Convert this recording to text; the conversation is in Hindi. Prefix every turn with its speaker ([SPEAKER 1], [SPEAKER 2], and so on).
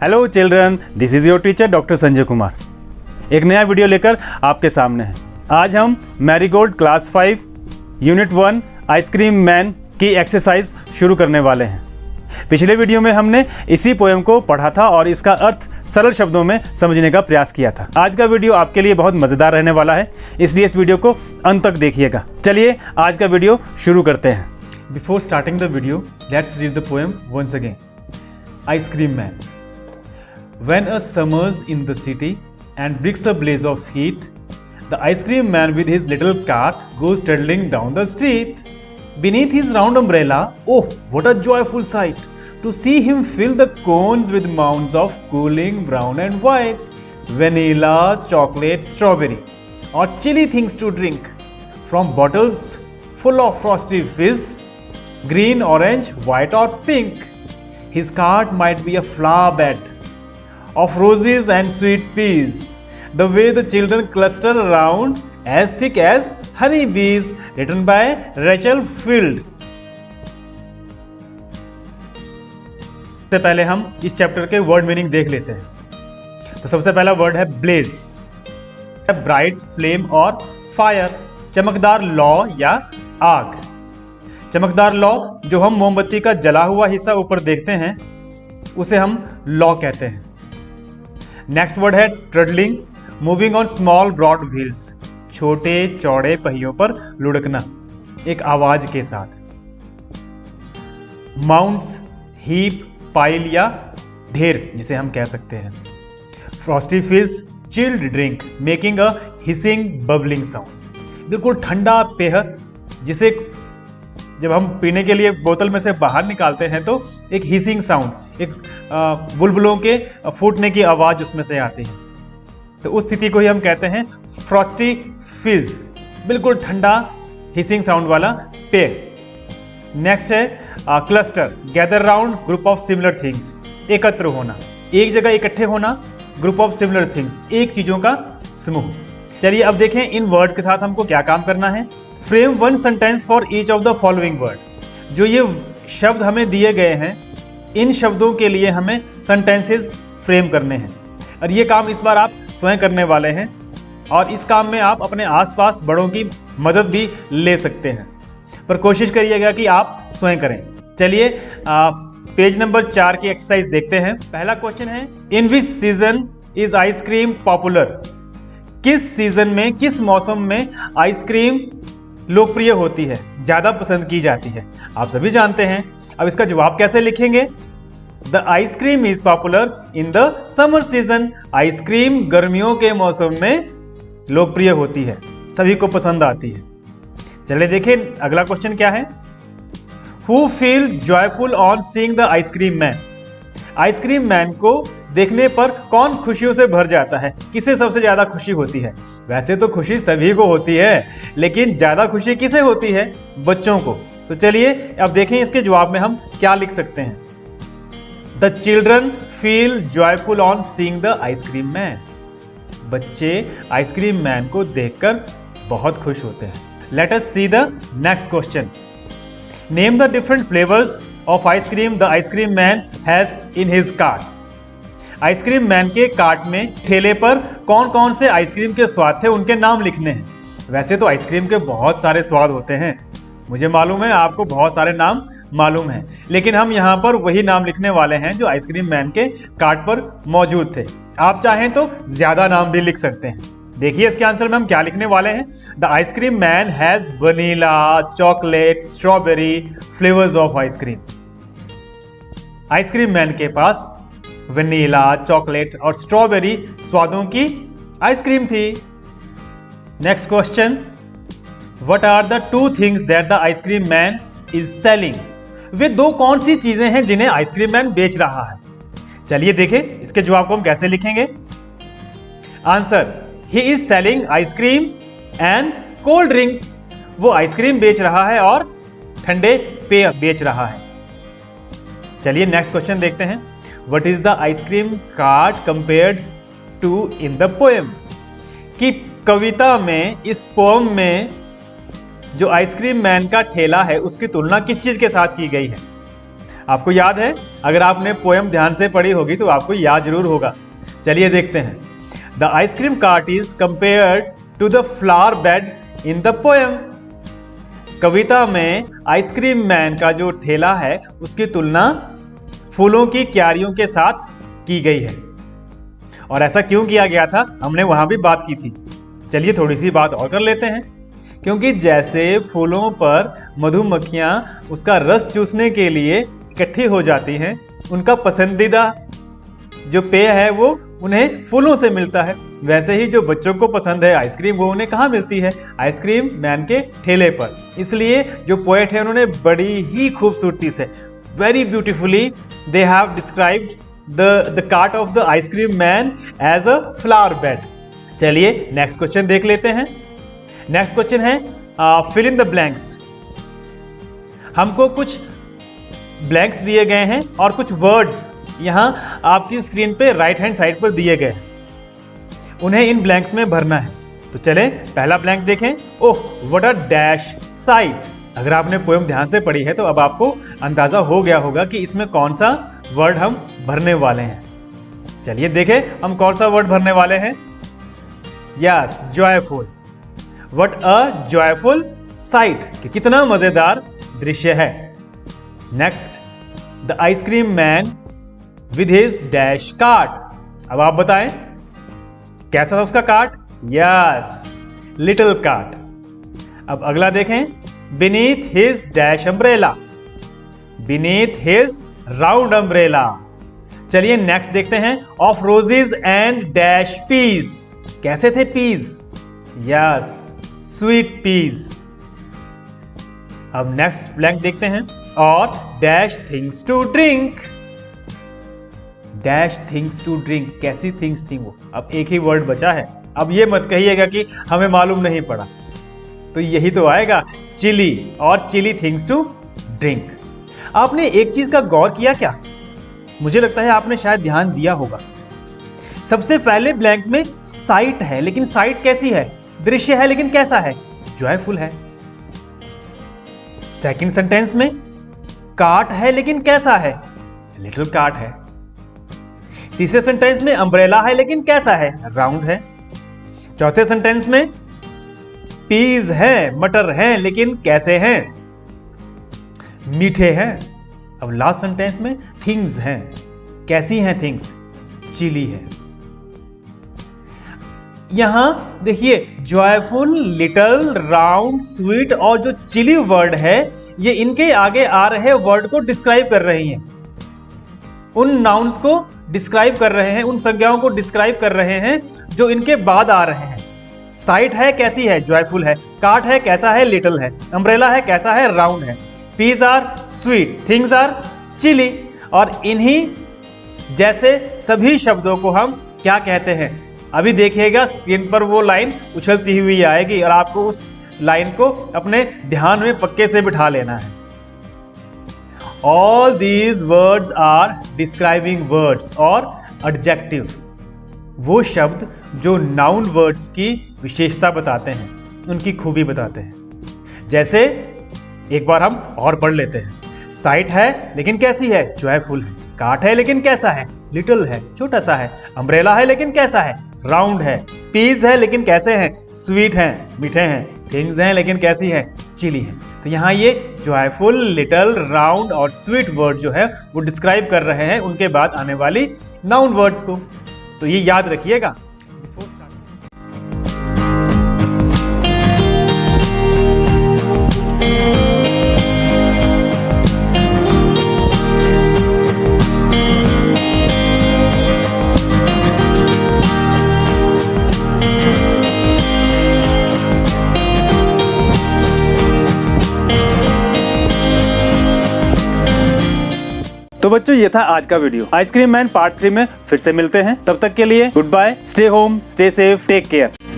[SPEAKER 1] Hello children, this is your teacher doctor Sanjay Kumar. एक नया वीडियो लेकर आपके सामने है। आज हम marigold class 5 unit 1 ice cream man की एक्सरसाइज शुरू करने वाले हैं। पिछले वीडियो में हमने इसी पोएम को पढ़ा था और इसका अर्थ सरल शब्दों में समझने का प्रयास किया था। आज का वीडियो आपके लिए बहुत मज़ेदार रहने वाला है, इसलिए इस वीडियो को अंत तक देखिएगा। चलिए आज का वीडियो शुरू करते हैं। Before starting the video, let's read the poem once again. Ice cream man. When a summer's in the city and brings a blaze of heat, the ice cream man with his little cart goes toddling down the street. Beneath his round umbrella, oh, what a joyful sight to see him fill the cones with mounds of cooling brown and white, vanilla, chocolate, strawberry, or chilly things to drink from bottles full of frosty fizz, green, orange, white, or pink. His cart might be a flower bed of roses and sweet peas, the way the children cluster around as thick as honey bees. Written by Rachel Field. सबसे पहले हम इस चैप्टर के वर्ड मीनिंग देख लेते हैं। तो सबसे पहला वर्ड है ब्लेज, ब्राइट, फ्लेम और फायर, चमकदार लौ या आग। चमकदार लौ जो हम मोमबत्ती का जला हुआ हिस्सा ऊपर देखते हैं उसे हम लौ कहते हैं। नेक्स्ट वर्ड है trundling, moving on small broad wheels, छोटे चौड़े पहियों पर लुढ़कना एक आवाज के साथ। माउंट्स, हीप, पाइल या ढेर जिसे हम कह सकते हैं। फ्रॉस्टी फिज, chilled drink making a hissing bubbling sound, बिल्कुल ठंडा पेय जिसे जब हम पीने के लिए बोतल में से बाहर निकालते हैं तो एक हिसिंग साउंड, एक बुलबुलों के फूटने की आवाज़ उसमें से आती है। तो उस स्थिति को ही हम कहते हैं फ्रॉस्टी फिज, बिल्कुल ठंडा हिसिंग साउंड वाला पेय। नेक्स्ट है cluster, gather round group of similar things, एकत्र होना, एक जगह इकट्ठे होना, ग्रुप ऑफ सिमिलर थिंग्स, एक चीज़ों का समूह। चलिए अब देखें इन वर्ड के साथ हमको क्या काम करना है। Frame one sentence for each of the following word. जो ये शब्द हमें दिए गए हैं इन शब्दों के लिए हमें सेंटेंसेस फ्रेम करने हैं और ये काम इस बार आप स्वयं करने वाले हैं और इस काम में आप अपने आसपास बड़ों की मदद भी ले सकते हैं, पर कोशिश करिएगा कि आप स्वयं करें। चलिए पेज नंबर 4 की एक्सरसाइज देखते हैं। पहला क्वेश्चन है, in which season is ice cream popular. किस सीजन में, किस मौसम में आइसक्रीम लोकप्रिय होती है, ज़्यादा पसंद की जाती है। आप सभी जानते हैं। अब इसका जवाब कैसे लिखेंगे। The ice cream is popular in the summer season. Ice cream गर्मियों के मौसम में लोकप्रिय होती है, सभी को पसंद आती है। चलिए देखें अगला क्वेश्चन क्या है। Who feel joyful on seeing the ice cream man. Ice cream man को देखने पर कौन खुशियों से भर जाता है, किसे सबसे ज्यादा खुशी होती है। वैसे तो खुशी सभी को होती है, लेकिन ज्यादा खुशी किसे होती है, बच्चों को। तो चलिए अब देखें इसके जवाब में हम क्या लिख सकते हैं। The children feel joyful on seeing the ice cream man. बच्चे आइसक्रीम मैन को देखकर बहुत खुश होते हैं। Let us see the next question. Name the different flavours of ice cream the ice cream man has in his cart. Ice cream man के कार्ट में, ठेले पर कौन कौन से आइसक्रीम के स्वाद थे उनके नाम लिखने हैं। वैसे तो आइसक्रीम के बहुत सारे स्वाद होते हैं, मुझे मालूम है आपको बहुत सारे नाम मालूम हैं, लेकिन हम यहाँ पर वही नाम लिखने वाले हैं जो आइसक्रीम मैन के कार्ट पर मौजूद थे। आप चाहें तो ज्यादा नाम भी लिख सकते हैं। देखिए इसके आंसर में हम क्या लिखने वाले हैं। The ice cream man has vanilla, chocolate, strawberry flavours of ice cream. Ice cream man के पास वनीला, चॉकलेट और स्ट्रॉबेरी स्वादों की आइसक्रीम थी। Next question, what are the two things that the ice cream man is selling. वे दो कौन सी चीजें हैं जिन्हें आइसक्रीम मैन बेच रहा है। चलिए देखें इसके जवाब को हम कैसे लिखेंगे। Answer, he is selling ice cream and cold drinks. वो आइसक्रीम बेच रहा है और ठंडे पेय बेच रहा है। चलिए नेक्स्ट क्वेश्चन देखते हैं। What is the ice cream cart compared to in the poem? कि कविता में, इस पोएम में जो आइसक्रीम मैन का ठेला है उसकी तुलना किस चीज के साथ की गई है। आपको याद है? अगर आपने पोएम ध्यान से पढ़ी होगी तो आपको याद जरूर होगा। चलिए देखते हैं। The ice cream cart is compared to the flower bed in the poem. कविता में आइसक्रीम मैन का जो ठेला है उसकी तुलना फूलों की क्यारियों के साथ की गई है। और ऐसा क्यों किया गया था, हमने वहां भी बात की थी। चलिए थोड़ी सी बात और कर लेते हैं। क्योंकि जैसे फूलों पर मधुमक्खियां उसका रस चूसने के लिए इकट्ठी हो जाती हैं, उनका पसंदीदा जो पेय है वो उन्हें फूलों से मिलता है, वैसे ही जो बच्चों को पसंद है आइसक्रीम वो उन्हें कहाँ मिलती है? आइसक्रीम मैन के ठेले पर। इसलिए जो पोएट है उन्होंने बड़ी ही खूबसूरती से, very beautifully, they have described the cart of the ice cream man as a flower bed. चलिए नेक्स्ट क्वेश्चन देख लेते हैं। नेक्स्ट क्वेश्चन है फिल इन द ब्लैंक्स। हमको कुछ ब्लैंक्स दिए गए हैं और कुछ वर्ड्स यहां आपकी स्क्रीन पे राइट हैंड साइड पर दिए गए हैं, उन्हें इन ब्लैंक्स में भरना है। तो चलें पहला ब्लैंक देखें। Oh what a dash site. अगर आपने पोएम ध्यान से पढ़ी है तो अब आपको अंदाजा हो गया होगा कि इसमें कौन सा वर्ड हम भरने वाले हैं। चलिए देखें हम कौन सा वर्ड भरने वाले हैं। Yes, joyful. What a joyful site, कि कितना मजेदार दृश्य है। Next, the ice cream man with his dash cart. अब आप बताएं कैसा था उसका कार्ट? Yes, little cart. अब अगला देखें, beneath his dash umbrella. Beneath his round umbrella. चलिए नेक्स्ट देखते हैं, of roses and dash peas. कैसे थे पीस? Yes, sweet peas. अब नेक्स्ट ब्लैंक देखते हैं, और dash things to drink. Dash things to drink, कैसी थिंग्स थी वो? अब एक ही वर्ड बचा है। अब ये मत कहिएगा कि हमें मालूम नहीं पड़ा, तो यही तो आएगा, चिली, और चिली थिंग्स टू ड्रिंक। आपने एक चीज का गौर किया क्या? मुझे लगता है आपने शायद ध्यान दिया होगा। सबसे पहले ब्लैंक में साइट है, लेकिन साइट कैसी है? दृश्य है, लेकिन कैसा है? जॉयफुल है। सेकंड सेंटेंस में कार्ट है, लेकिन कैसा है? लिटिल कार्ट है। तीसरे सेंटेंस में अम्ब्रेला है, लेकिन कैसा है? राउंड है। चौथे सेंटेंस में पीज हैं, मटर हैं, लेकिन कैसे हैं? मीठे हैं। अब लास्ट सेंटेंस में थिंग्स हैं, कैसी हैं थिंग्स? चिली है। यहां देखिए, जॉयफुल, लिटिल, राउंड, स्वीट और जो चिली वर्ड है, ये इनके आगे आ रहे वर्ड को डिस्क्राइब कर रही हैं, उन नाउन्स को डिस्क्राइब कर रहे हैं, उन संज्ञाओं को डिस्क्राइब कर रहे हैं जो इनके बाद आ रहे हैं। साइट है, कैसी है? जॉयफुल है। कार्ट है, कैसा है? लिटिल है। अम्ब्रेला है, कैसा है? राउंड है। Peas are sweet, things are chilly. और इन्हीं जैसे सभी शब्दों को हम क्या कहते हैं? अभी देखिएगा स्क्रीन पर वो लाइन उछलती हुई आएगी और आपको उस लाइन को अपने ध्यान में पक्के से बिठा लेना है। All these words are describing words और adjective, वो शब्द जो नाउन वर्ड्स की विशेषता बताते हैं, उनकी खूबी बताते हैं। जैसे एक बार हम और पढ़ लेते हैं। साइट है, लेकिन कैसी है? जॉयफुल है। कार्ट है, लेकिन कैसा है? लिटिल है, छोटा सा है। अम्ब्रेला है, लेकिन कैसा है? राउंड है। पीज है, लेकिन कैसे हैं? स्वीट हैं, मीठे हैं। थिंग्स हैं, लेकिन कैसी हैं? चिली हैं। तो यहाँ ये जॉयफुल, लिटिल, राउंड और स्वीट वर्ड जो है वो डिस्क्राइब कर रहे हैं उनके बाद आने वाली नाउन वर्ड्स को। तो ये याद रखिएगा। तो बच्चों ये था आज का वीडियो। आइसक्रीम मैन पार्ट 3 में फिर से मिलते हैं। तब तक के लिए good bye, stay home, stay safe, take care.